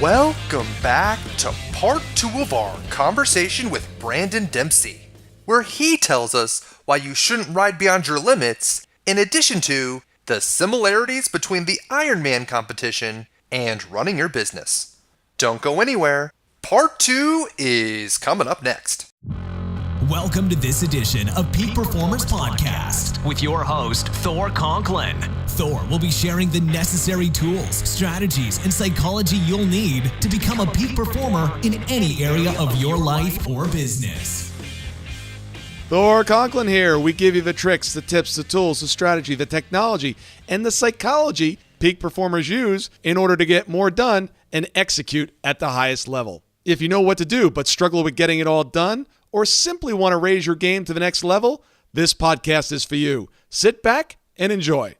Welcome back to part 2 of our conversation with Brandon Dempsey, where he tells us why you shouldn't ride beyond your limits, in addition to the similarities between the Ironman competition and running your business. Don't go anywhere. Part 2 is coming up next. Welcome to this edition of Peak Performance Podcast with your host, Thor Conklin. Thor will be sharing the necessary tools, strategies, and psychology you'll need to become a peak performer in any area of your life or business. Thor Conklin here. We give you the tricks, the tips, the tools, the strategy, the technology, and the psychology peak performers use in order to get more done and execute at the highest level. If you know what to do but struggle with getting it all done, or simply want to raise your game to the next level, this podcast is for you. Sit back and enjoy.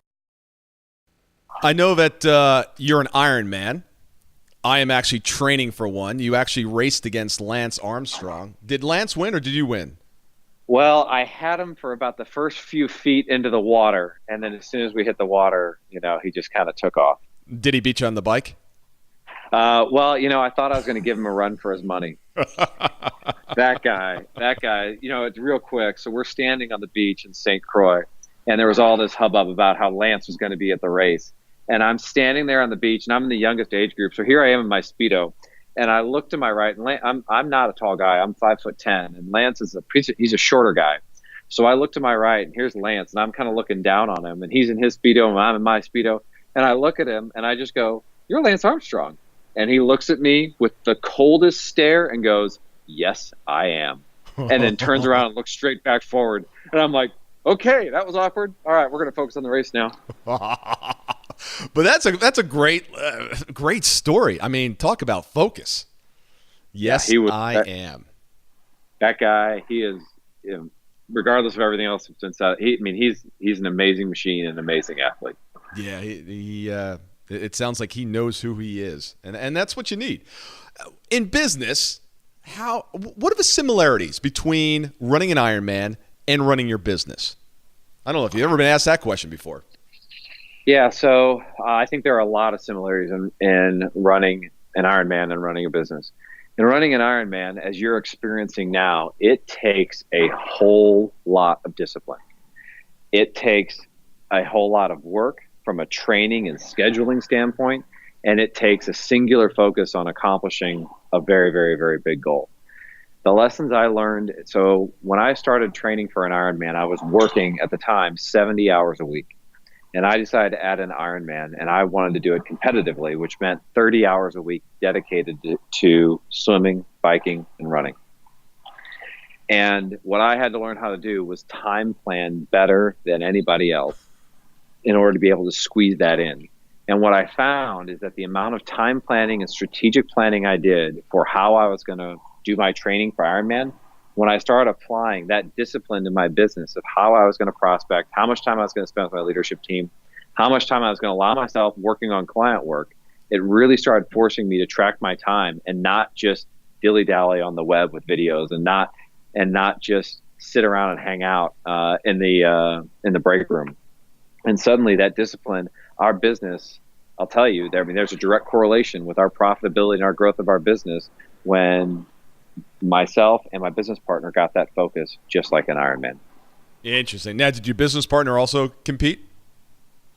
I know that you're an Ironman. I am actually training for one. You actually raced against Lance Armstrong. Did Lance win or did you win? Well, I had him for about the first few feet into the water, and then as soon as we hit the water, he just kind of took off. Did he beat you on the bike? Well, I thought I was going to give him a run for his money. That guy, it's real quick. So we're standing on the beach in St. Croix, and there was all this hubbub about how Lance was going to be at the race. And I'm standing there on the beach, and I'm in the youngest age group. So here I am in my Speedo, and I look to my right, and I'm not a tall guy. I'm 5'10", and Lance is he's a shorter guy. So I look to my right, and here's Lance, and I'm kind of looking down on him, and he's in his Speedo, and I'm in my Speedo. And I look at him, and I just go, "You're Lance Armstrong." And he looks at me with the coldest stare and goes, "Yes, I am." And then turns around and looks straight back forward. And I'm like, okay, that was awkward. All right, we're going to focus on the race now. But that's a great story. I mean, talk about focus. Yes, yeah, I am. That guy, he is, regardless of everything else that's inside, he's an amazing machine and an amazing athlete. Yeah, it sounds like he knows who he is, and that's what you need. In business, what are the similarities between running an Ironman and running your business? I don't know if you've ever been asked that question before. Yeah, so I think there are a lot of similarities in running an Ironman and running a business. In running an Ironman, as you're experiencing now, it takes a whole lot of discipline. It takes a whole lot of work from a training and scheduling standpoint, and it takes a singular focus on accomplishing a very, very, very big goal. The lessons I learned, so when I started training for an Ironman, I was working at the time 70 hours a week, and I decided to add an Ironman, and I wanted to do it competitively, which meant 30 hours a week dedicated to swimming, biking, and running. And what I had to learn how to do was time plan better than anybody else in order to be able to squeeze that in. And what I found is that the amount of time planning and strategic planning I did for how I was going to do my training for Ironman, when I started applying that discipline to my business of how I was going to prospect, how much time I was going to spend with my leadership team, how much time I was going to allow myself working on client work, it really started forcing me to track my time and not just dilly-dally on the web with videos and not just sit around and hang out in the break room. And suddenly that discipline, our business, I'll tell you, there's a direct correlation with our profitability and our growth of our business when myself and my business partner got that focus just like an Ironman. Interesting. Now, did your business partner also compete?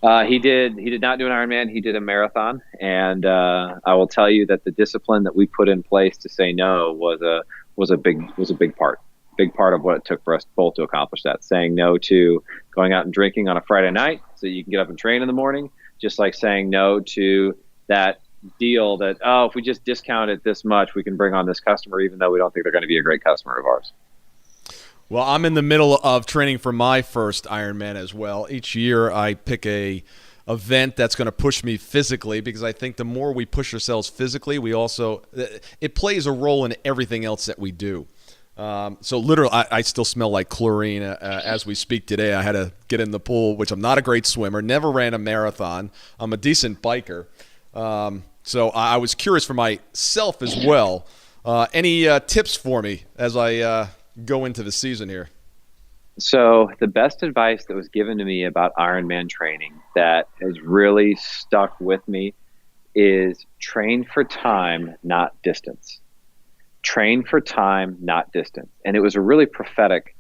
He did not do an Ironman. He did a marathon. And I will tell you that the discipline that we put in place to say no was a big part. Big part of what it took for us both to accomplish that. Saying no to going out and drinking on a Friday night so you can get up and train in the morning, just like saying no to that deal that, if we just discount it this much, we can bring on this customer, even though we don't think they're going to be a great customer of ours. Well, I'm in the middle of training for my first Ironman as well. Each year I pick a event that's going to push me physically, because I think the more we push ourselves physically, it plays a role in everything else that we do. So literally, I still smell like chlorine as we speak today. I had to get in the pool, which I'm not a great swimmer, never ran a marathon. I'm a decent biker. So I was curious for myself as well. Any tips for me as I go into the season here? So the best advice that was given to me about Ironman training that has really stuck with me is train for time, not distance. Train for time, not distance. And it was a really prophetic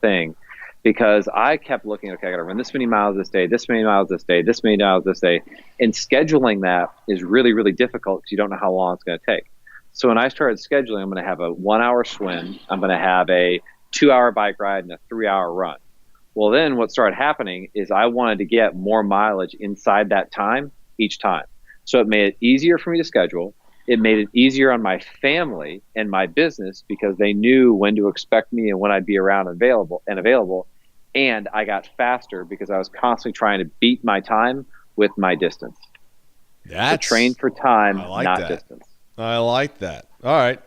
thing, because I kept looking, okay, I got to run this many miles this day, this many miles this day, this many miles this day. And scheduling that is really, really difficult because you don't know how long it's going to take. So when I started scheduling, I'm going to have a 1 hour swim, I'm going to have a 2 hour bike ride, and a 3 hour run. Well, then what started happening is I wanted to get more mileage inside that time each time. So it made it easier for me to schedule. It made it easier on my family and my business because they knew when to expect me and when I'd be around and available. And I got faster because I was constantly trying to beat my time with my distance. So train for time, not distance. I like that. All right.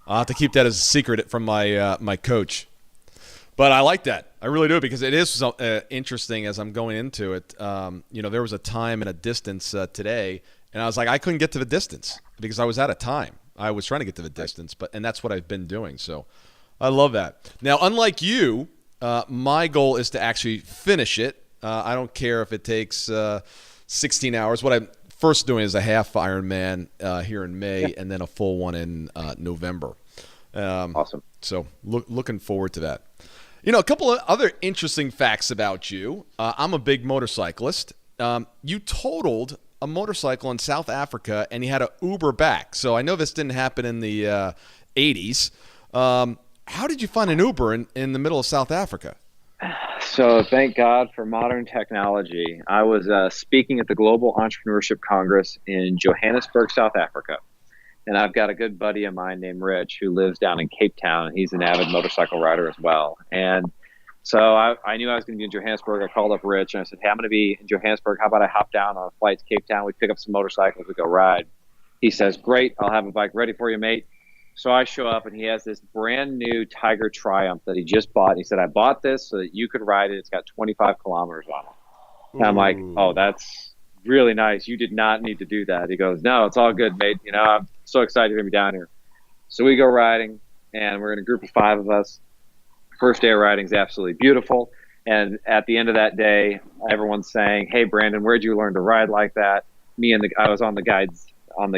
I'll have to keep that as a secret from my coach. But I like that. I really do, because it is interesting as I'm going into it. There was a time and a distance today, and I was like, I couldn't get to the distance because I was out of time. I was trying to get to the distance, and that's what I've been doing. So I love that. Now, unlike you, my goal is to actually finish it. I don't care if it takes 16 hours. What I'm first doing is a half Ironman here in May, and then a full one in November. Awesome. So looking forward to that. A couple of other interesting facts about you. I'm a big motorcyclist. You totaled a motorcycle in South Africa, and you had an Uber back. So I know this didn't happen in the 80s. How did you find an Uber in the middle of South Africa? So thank God for modern technology. I was speaking at the Global Entrepreneurship Congress in Johannesburg, South Africa. And I've got a good buddy of mine named Rich who lives down in Cape Town. He's an avid motorcycle rider as well. And so I knew I was going to be in Johannesburg. I called up Rich and I said, hey, I'm going to be in Johannesburg. How about I hop down on a flight to Cape Town? We pick up some motorcycles. We go ride. He says, great. I'll have a bike ready for you, mate. So I show up and he has this brand new Tiger Triumph that he just bought. He said, I bought this so that you could ride it. It's got 25 kilometers on it. And I'm like, oh, that's really nice. You did not need to do that. He goes, no, it's all good, mate. I'm so excited to be down here. So we go riding, and we're in a group of 5 of us. First day of riding is absolutely beautiful. And at the end of that day, everyone's saying, hey, Brandon, where'd you learn to ride like that? I was on the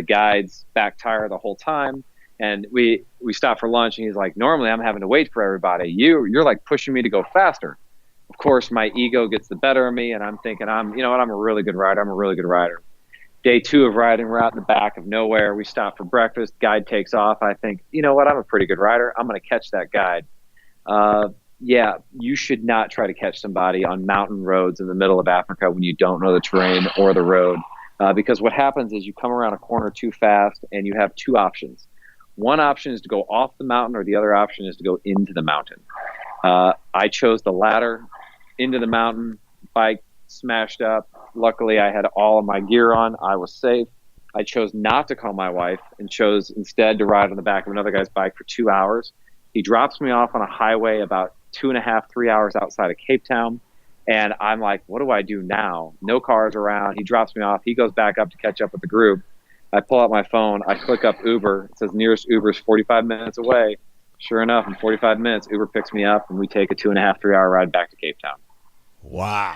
guide's back tire the whole time. And we stopped for lunch, and he's like, normally I'm having to wait for everybody. You're like pushing me to go faster. Of course, my ego gets the better of me, and I'm thinking, I'm a really good rider. Day 2 of riding, we're out in the back of nowhere. We stop for breakfast. Guide takes off. I think, I'm a pretty good rider. I'm going to catch that guide. You should not try to catch somebody on mountain roads in the middle of Africa when you don't know the terrain or the road. Because what happens is you come around a corner too fast, and you have 2 options. One option is to go off the mountain, or the other option is to go into the mountain. I chose the latter, into the mountain, bike smashed up. Luckily, I had all of my gear on. I was safe. I chose not to call my wife and chose instead to ride on the back of another guy's bike for 2 hours. He drops me off on a highway about 2.5, 3 hours outside of Cape Town. And I'm like, what do I do now? No cars around. He drops me off. He goes back up to catch up with the group. I pull out my phone. I click up Uber. It says nearest Uber is 45 minutes away. Sure enough, in 45 minutes, Uber picks me up, and we take a 2.5, 3 hour ride back to Cape Town. Wow.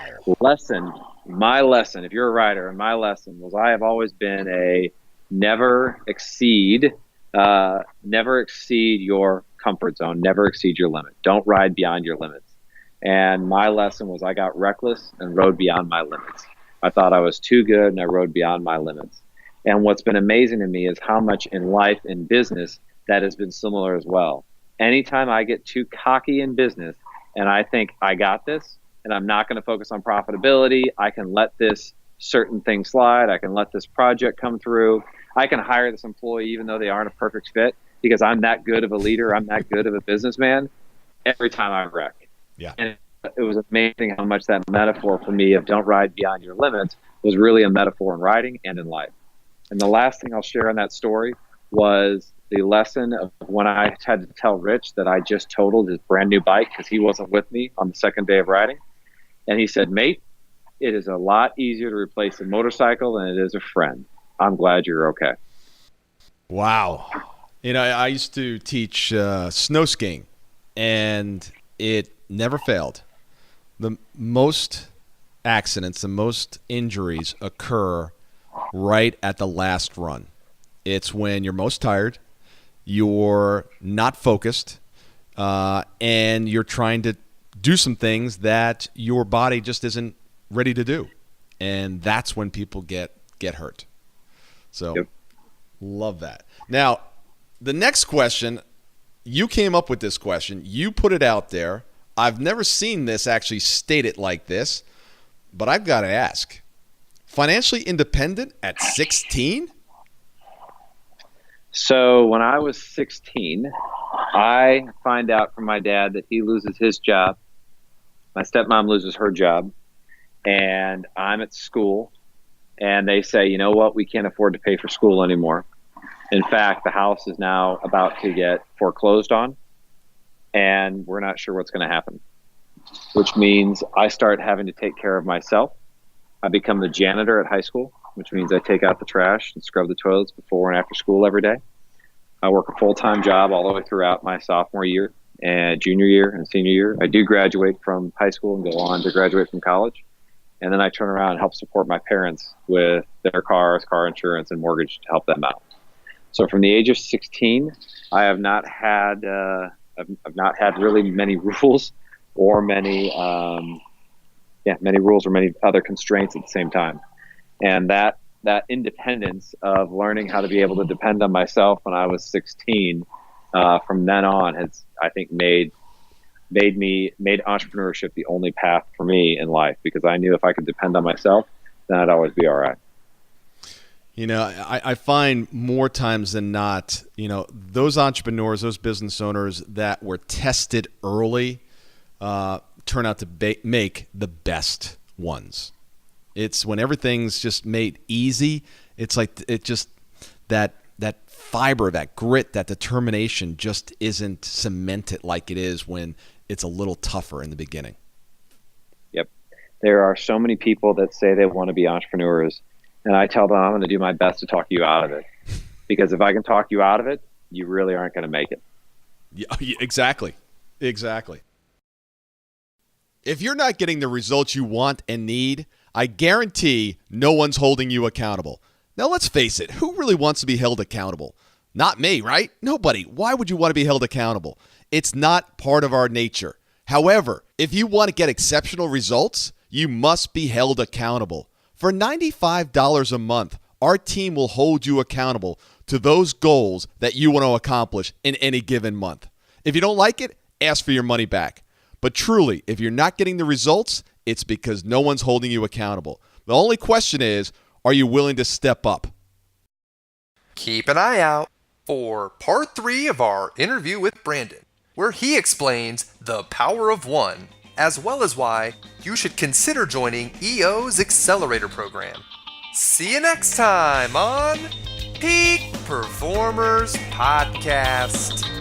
My lesson, if you're a rider, and my lesson was I have always been a never exceed your comfort zone, never exceed your limit. Don't ride beyond your limits. And my lesson was I got reckless and rode beyond my limits. I thought I was too good, and I rode beyond my limits. And what's been amazing to me is how much in life and business that has been similar as well. Anytime I get too cocky in business and I think I got this and I'm not going to focus on profitability, I can let this certain thing slide. I can let this project come through. I can hire this employee even though they aren't a perfect fit because I'm that good of a leader. I'm that good of a businessman. Every time I wreck. Yeah. And it was amazing how much that metaphor for me of don't ride beyond your limits was really a metaphor in riding and in life. And the last thing I'll share on that story was the lesson of when I had to tell Rich that I just totaled his brand new bike because he wasn't with me on the second day of riding. And he said, mate, it is a lot easier to replace a motorcycle than it is a friend. I'm glad you're okay. Wow. I used to teach snow skiing, and it never failed. The most accidents, the most injuries occur right at the last run. It's when you're most tired, you're not focused, and you're trying to do some things that your body just isn't ready to do. And that's when people get hurt. So, yep. Love that. Now, the next question, you came up with this question. You put it out there. I've never seen this actually stated like this, but I've got to ask. Financially independent at 16? So when I was 16, I find out from my dad that he loses his job. My stepmom loses her job. And I'm at school. And they say, you know what? We can't afford to pay for school anymore. In fact, the house is now about to get foreclosed on. And we're not sure what's going to happen. Which means I start having to take care of myself. I become the janitor at high school, which means I take out the trash and scrub the toilets before and after school every day. I work a full-time job all the way throughout my sophomore year and junior year and senior year. I do graduate from high school and go on to graduate from college. And then I turn around and help support my parents with their cars, car insurance, and mortgage to help them out. So from the age of 16, I have not had really many rules or many rules or many other constraints at the same time. And that independence of learning how to be able to depend on myself when I was 16, from then on has, I think, made entrepreneurship the only path for me in life, because I knew if I could depend on myself, then I'd always be all right. You know, I find more times than not, you know, those entrepreneurs, those business owners that were tested early turn out to make the best ones. It's when everything's just made easy. It's like that fiber, that grit, that determination just isn't cemented like it is when it's a little tougher in the beginning. Yep. There are so many people that say they want to be entrepreneurs, and I tell them I'm going to do my best to talk you out of it. Because if I can talk you out of it, you really aren't going to make it. Yeah, exactly. If you're not getting the results you want and need, I guarantee no one's holding you accountable. Now, let's face it. Who really wants to be held accountable? Not me, right? Nobody. Why would you want to be held accountable? It's not part of our nature. However, if you want to get exceptional results, you must be held accountable. For $95 a month, our team will hold you accountable to those goals that you want to accomplish in any given month. If you don't like it, ask for your money back. But truly, if you're not getting the results, it's because no one's holding you accountable. The only question is, are you willing to step up? Keep an eye out for part 3 of our interview with Brandon, where he explains the power of one, as well as why you should consider joining EO's Accelerator Program. See you next time on Peak Performers Podcast.